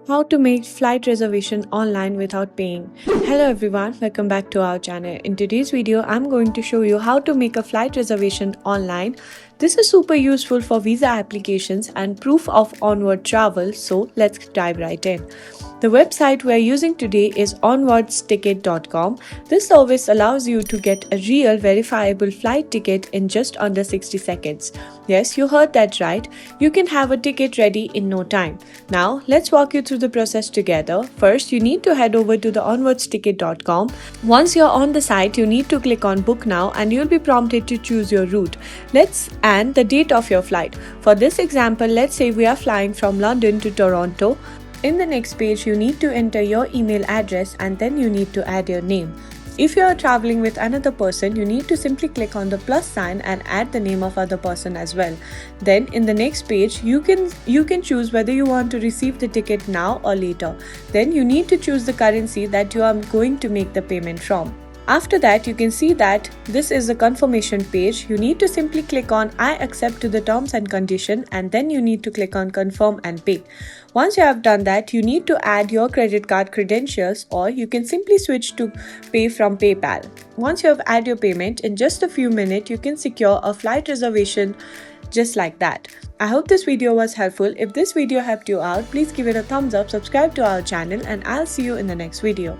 How to make flight reservation online without paying. Hello everyone, welcome back to our channel. In today's video, I'm going to show you how to make a flight reservation online. This is super useful for visa applications and proof of onward travel, so let's dive right in. The website we're using today is onwardsticket.com. This service allows you to get a real verifiable flight ticket in just under 60 seconds. Yes, you heard that right. You can have a ticket ready in no time. Now, let's walk you through the process together. First, you need to head over to the onwardsticket.com. Once you're on the site, you need to click on Book Now and you'll be prompted to choose your route. Let's add the date of your flight. For this example, let's say we are flying from London to Toronto. In the next page, you need to enter your email address and then you need to add your name. If you are traveling with another person, you need to simply click on the plus sign and add the name of other person as well. Then in the next page, you can choose whether you want to receive the ticket now or later. Then you need to choose the currency that you are going to make the payment from. After that, you can see that this is the confirmation page. You need to simply click on I accept to the terms and condition and then you need to click on confirm and pay. Once you have done that, you need to add your credit card credentials or you can simply switch to pay from PayPal. Once you have added your payment, in just a few minutes, you can secure a flight reservation just like that. I hope this video was helpful. If this video helped you out, please give it a thumbs up, subscribe to our channel and I'll see you in the next video.